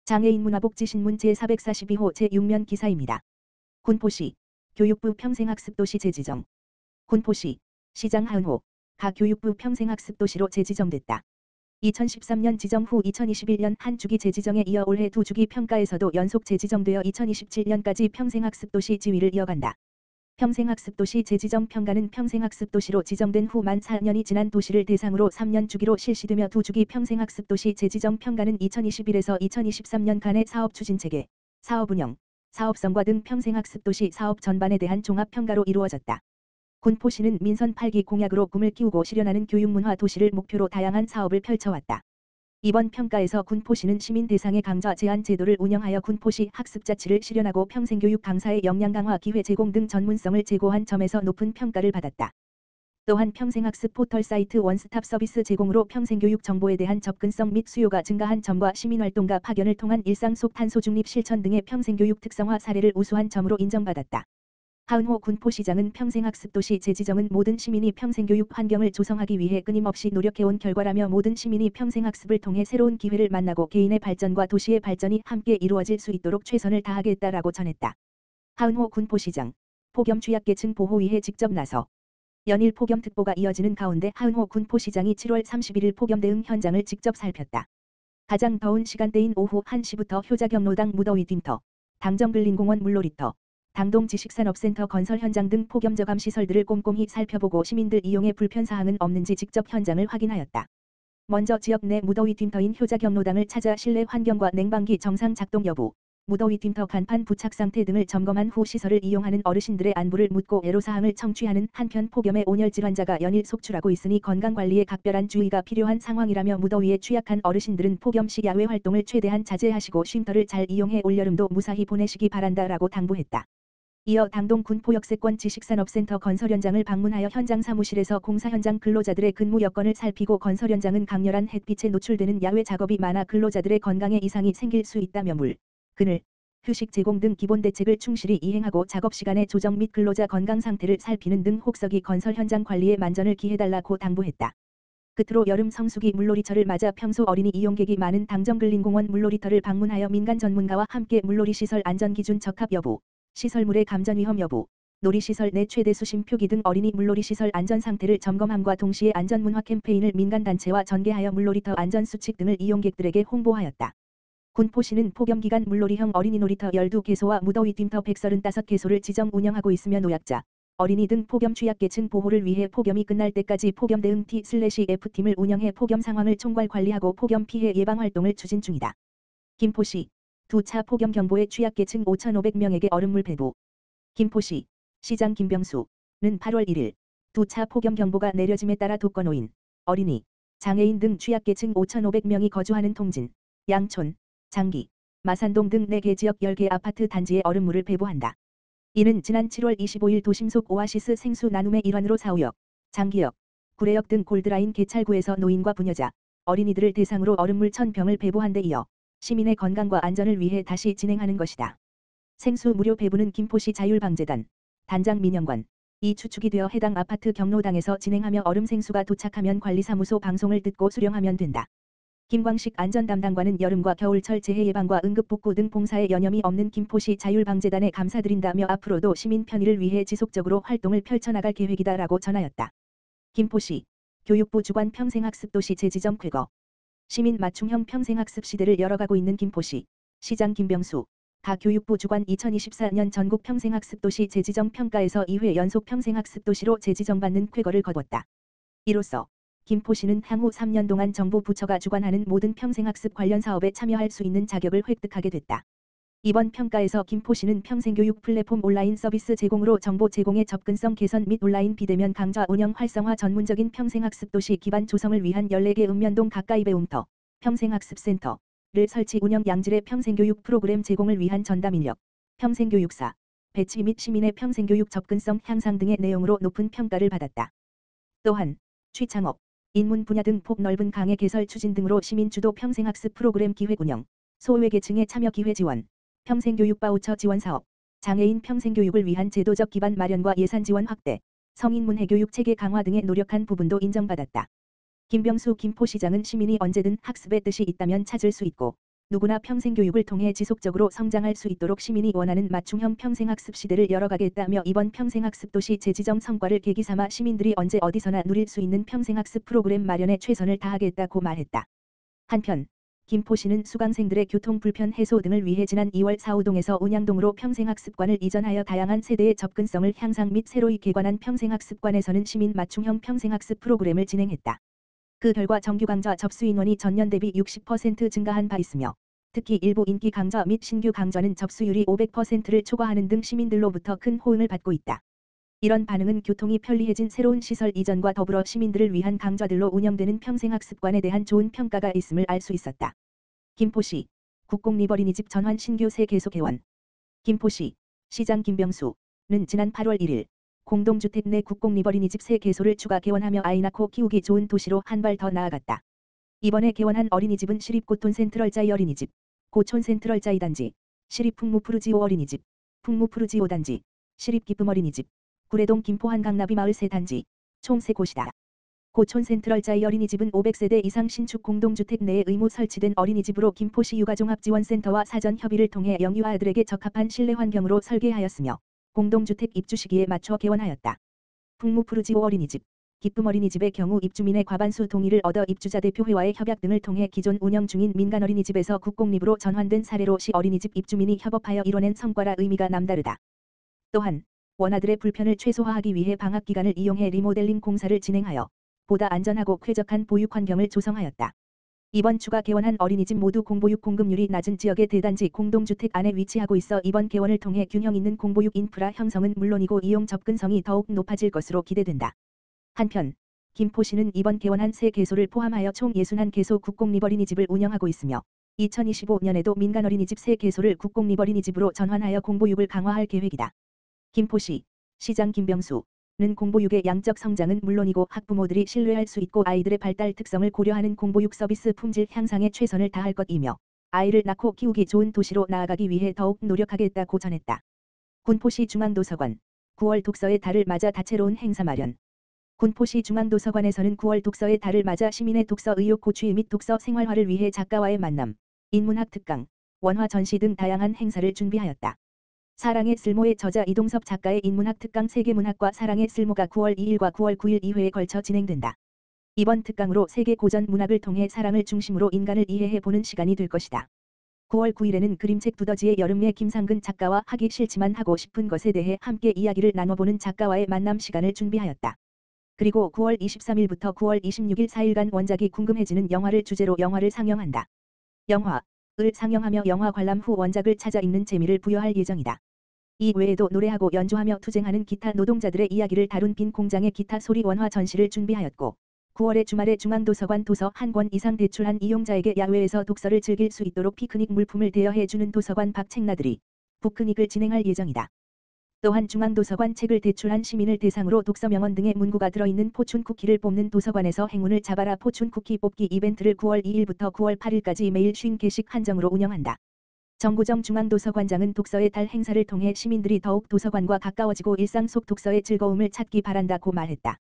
장애인 문화복지신문 제442호 제6면 기사입니다. 군포시 교육부 평생학습도시 재지정. 군포시 시장 하은호 가 교육부 평생학습도시로 재지정됐다. 2013년 지정 후 2021년 한 주기 재지정에 이어 올해 두 주기 평가에서도 연속 재지정되어 2027년까지 평생학습도시 지위를 이어간다. 평생학습도시 재지정 평가는 평생학습도시로 지정된 후 만 4년이 지난 도시를 대상으로 3년 주기로 실시되며 두 주기 평생학습도시 재지정 평가는 2021에서 2023년간의 사업 추진체계, 사업 운영, 사업 성과 등 평생학습도시 사업 전반에 대한 종합평가로 이루어졌다. 군포시는 민선 8기 공약으로 꿈을 키우고 실현하는 교육문화 도시를 목표로 다양한 사업을 펼쳐왔다. 이번 평가에서 군포시는 시민 대상의 강좌 제한 제도를 운영하여 군포시 학습자치를 실현하고 평생교육 강사의 역량 강화 기회 제공 등 전문성을 제고한 점에서 높은 평가를 받았다. 또한 평생학습 포털 사이트 원스톱 서비스 제공으로 평생교육 정보에 대한 접근성 및 수요가 증가한 점과 시민활동가 파견을 통한 일상 속 탄소 중립 실천 등의 평생교육 특성화 사례를 우수한 점으로 인정받았다. 하은호 군포시장은 평생학습도시 재지정은 모든 시민이 평생교육 환경을 조성하기 위해 끊임없이 노력해온 결과라며 모든 시민이 평생학습을 통해 새로운 기회를 만나고 개인의 발전과 도시의 발전이 함께 이루어질 수 있도록 최선을 다하겠다라고 전했다. 하은호 군포시장, 폭염 취약계층 보호 위해 직접 나서 연일 폭염특보가 이어지는 가운데 하은호 군포시장이 7월 31일 폭염 대응 현장을 직접 살폈다. 가장 더운 시간대인 오후 1시부터 효자경로당 무더위 쉼터, 당정근린공원 물놀이터, 당동 지식산업센터 건설 현장 등 폭염 저감 시설들을 꼼꼼히 살펴보고 시민들 이용에 불편사항은 없는지 직접 현장을 확인하였다. 먼저 지역 내 무더위 쉼터인 효자경로당을 찾아 실내 환경과 냉방기 정상 작동 여부, 무더위 쉼터 간판 부착 상태 등을 점검한 후 시설을 이용하는 어르신들의 안부를 묻고 애로사항을 청취하는 한편 폭염에 온열 질환자가 연일 속출하고 있으니 건강관리에 각별한 주의가 필요한 상황이라며 무더위에 취약한 어르신들은 폭염 시 야외 활동을 최대한 자제하시고 쉼터를 잘 이용해 올여름도 무사히 보내시기 바란다라고 당부했다. 이어 당동 군포역세권 지식산업센터 건설 현장을 방문하여 현장 사무실에서 공사 현장 근로자들의 근무 여건을 살피고 건설 현장은 강렬한 햇빛에 노출되는 야외 작업이 많아 근로자들의 건강에 이상이 생길 수 있다며 물, 그늘, 휴식 제공 등 기본 대책을 충실히 이행하고 작업 시간의 조정 및 근로자 건강 상태를 살피는 등 혹서기 건설 현장 관리에 만전을 기해달라고 당부했다. 끝으로 여름 성수기 물놀이철을 맞아 평소 어린이 이용객이 많은 당정근린공원 물놀이터를 방문하여 민간 전문가와 함께 물놀이 시설 안전기준 적합 여부, 시설물의 감전 위험 여부, 놀이시설 내 최대 수심 표기 등 어린이 물놀이 시설 안전 상태를 점검함과 동시에 안전문화 캠페인을 민간단체와 전개하여 물놀이터 안전수칙 등을 이용객들에게 홍보하였다. 군포시는 폭염기간 물놀이형 어린이 놀이터 12개소와 무더위 쉼터 135개소를 지정 운영하고 있으며 노약자, 어린이 등 폭염 취약계층 보호를 위해 폭염이 끝날 때까지 폭염 대응 T/F팀을 운영해 폭염 상황을 총괄 관리하고 폭염 피해 예방 활동을 추진 중이다. 김포시 두 차 폭염 경보에 취약계층 5,500명에게 얼음물 배부. 김포시 시장 김병수는 8월 1일 두 차 폭염 경보가 내려짐에 따라 독거노인, 어린이, 장애인 등 취약계층 5,500명이 거주하는 통진, 양촌, 장기, 마산동 등 4개 지역 10개 아파트 단지에 얼음물을 배부한다. 이는 지난 7월 25일 도심 속 오아시스 생수 나눔의 일환으로 사우역, 장기역, 구례역 등 골드라인 개찰구에서 노인과 부녀자, 어린이들을 대상으로 얼음물 1,000병을 배부한 데 이어 시민의 건강과 안전을 위해 다시 진행하는 것이다. 생수 무료 배부는 김포시 자율방재단, 단장 민영관, 이 추축이 되어 해당 아파트 경로당에서 진행하며 얼음 생수가 도착하면 관리사무소 방송을 듣고 수령하면 된다. 김광식 안전담당관은 여름과 겨울철 재해 예방과 응급복구 등 봉사에 여념이 없는 김포시 자율방재단에 감사드린다며 앞으로도 시민 편의를 위해 지속적으로 활동을 펼쳐나갈 계획이다라고 전하였다. 김포시 교육부 주관 평생학습도시 재지정 쾌거. 시민 맞춤형 평생학습 시대를 열어가고 있는 김포시 시장 김병수 가 교육부 주관 2024년 전국 평생학습도시 재지정 평가에서 2회 연속 평생학습도시로 재지정받는 쾌거를 거뒀다. 이로써 김포시는 향후 3년 동안 정부 부처가 주관하는 모든 평생학습 관련 사업에 참여할 수 있는 자격을 획득하게 됐다. 이번 평가에서 김포시는 평생교육 플랫폼 온라인 서비스 제공으로 정보 제공의 접근성 개선 및 온라인 비대면 강좌 운영 활성화 전문적인 평생학습도시 기반 조성을 위한 14개 읍면동 가까이 배움터, 평생학습센터를 설치 운영 양질의 평생교육 프로그램 제공을 위한 전담 인력, 평생교육사, 배치 및 시민의 평생교육 접근성 향상 등의 내용으로 높은 평가를 받았다. 또한 취창업, 인문 분야 등 폭넓은 강의 개설 추진 등으로 시민 주도 평생학습 프로그램 기획 운영, 소외계층의 참여 기회 지원, 평생교육 바우처 지원 사업, 장애인 평생교육을 위한 제도적 기반 마련과 예산 지원 확대, 성인 문해교육 체계 강화 등에 노력한 부분도 인정받았다. 김병수 김포시장은 시민이 언제든 학습의 뜻이 있다면 찾을 수 있고 누구나 평생교육을 통해 지속적으로 성장할 수 있도록 시민이 원하는 맞춤형 평생학습 시대를 열어가겠다며 이번 평생학습도시 재지정 성과를 계기 삼아 시민들이 언제 어디서나 누릴 수 있는 평생학습 프로그램 마련에 최선을 다하겠다고 말했다. 한편 김포시는 수강생들의 교통 불편 해소 등을 위해 지난 2월 사우동에서 운양동으로 평생학습관을 이전하여 다양한 세대의 접근성을 향상 및 새로이 개관한 평생학습관에서는 시민 맞춤형 평생학습 프로그램을 진행했다. 그 결과 정규 강좌 접수 인원이 전년 대비 60% 증가한 바 있으며 특히 일부 인기 강좌 및 신규 강좌는 접수율이 500%를 초과하는 등 시민들로부터 큰 호응을 받고 있다. 이런 반응은 교통이 편리해진 새로운 시설 이전과 더불어 시민들을 위한 강좌들로 운영되는 평생학습관에 대한 좋은 평가가 있음을 알 수 있었다. 김포시 국공립어린이집 전환 신규 새 개소 개원. 김포시 시장 김병수는 지난 8월 1일 공동주택 내 국공립어린이집 새 개소를 추가 개원하며 아이 낳고 키우기 좋은 도시로 한 발 더 나아갔다. 이번에 개원한 어린이집은 시립고톤 센트럴자이 어린이집, 고촌 센트럴자이 단지, 시립 풍무푸르지오 어린이집, 풍무푸르지오 단지, 시립 기쁨 어린이집, 구례동 김포 한강나비 마을 세 단지, 총 3곳이다. 고촌 센트럴자이 어린이집은 500세대 이상 신축 공동주택 내에 의무 설치된 어린이집으로 김포시 육아종합지원센터와 사전 협의를 통해 영유아들에게 적합한 실내 환경으로 설계하였으며 공동주택 입주 시기에 맞춰 개원하였다. 풍무푸르지오 어린이집, 기쁨 어린이집의 경우 입주민의 과반수 동의를 얻어 입주자 대표회와의 협약 등을 통해 기존 운영 중인 민간 어린이집에서 국공립으로 전환된 사례로 시 어린이집 입주민이 협업하여 이뤄낸 성과라 의미가 남다르다. 또한 원아들의 불편을 최소화하기 위해 방학 기간을 이용해 리모델링 공사를 진행하여 보다 안전하고 쾌적한 보육 환경을 조성하였다. 이번 추가 개원한 어린이집 모두 공보육 공급률이 낮은 지역의 대단지 공동주택 안에 위치하고 있어 이번 개원을 통해 균형 있는 공보육 인프라 형성은 물론이고 이용 접근성이 더욱 높아질 것으로 기대된다. 한편 김포시는 이번 개원한 새 개소를 포함하여 총 61개소 국공립어린이집을 운영하고 있으며 2025년에도 민간 어린이집 새 개소를 국공립어린이집으로 전환하여 공보육을 강화할 계획이다. 김포시 시장 김병수는 공보육의 양적 성장은 물론이고 학부모들이 신뢰할 수 있고 아이들의 발달 특성을 고려하는 공보육 서비스 품질 향상에 최선을 다할 것이며 아이를 낳고 키우기 좋은 도시로 나아가기 위해 더욱 노력하겠다고 전했다. 군포시 중앙도서관 9월 독서의 달을 맞아 다채로운 행사 마련. 군포시 중앙도서관에서는 9월 독서의 달을 맞아 시민의 독서 의욕 고취 및 독서 생활화를 위해 작가와의 만남, 인문학 특강, 원화 전시 등 다양한 행사를 준비하였다. 사랑의 쓸모의 저자 이동섭 작가의 인문학 특강 세계문학과 사랑의 쓸모가 9월 2일과 9월 9일 2회에 걸쳐 진행된다. 이번 특강으로 세계 고전 문학을 통해 사랑을 중심으로 인간을 이해해보는 시간이 될 것이다. 9월 9일에는 그림책 두더지의 여름의 김상근 작가와 하기 싫지만 하고 싶은 것에 대해 함께 이야기를 나눠보는 작가와의 만남 시간을 준비하였다. 그리고 9월 23일부터 9월 26일 4일간 원작이 궁금해지는 영화를 주제로 영화를 상영한다. 영화를 상영하며 영화 관람 후 원작을 찾아 읽는 재미를 부여할 예정이다. 이 외에도 노래하고 연주하며 투쟁하는 기타 노동자들의 이야기를 다룬 빈 공장의 기타 소리 원화 전시를 준비하였고 9월의 주말에 중앙도서관 도서 한 권 이상 대출한 이용자에게 야외에서 독서를 즐길 수 있도록 피크닉 물품을 대여해주는 도서관 밖 책나들이 북크닉을 진행할 예정이다. 또한 중앙도서관 책을 대출한 시민을 대상으로 독서 명언 등의 문구가 들어있는 포춘 쿠키를 뽑는 도서관에서 행운을 잡아라 포춘 쿠키 뽑기 이벤트를 9월 2일부터 9월 8일까지 매일 50개씩 한정으로 운영한다. 정구정 중앙도서관장은 독서의 달 행사를 통해 시민들이 더욱 도서관과 가까워지고 일상 속 독서의 즐거움을 찾기 바란다고 말했다.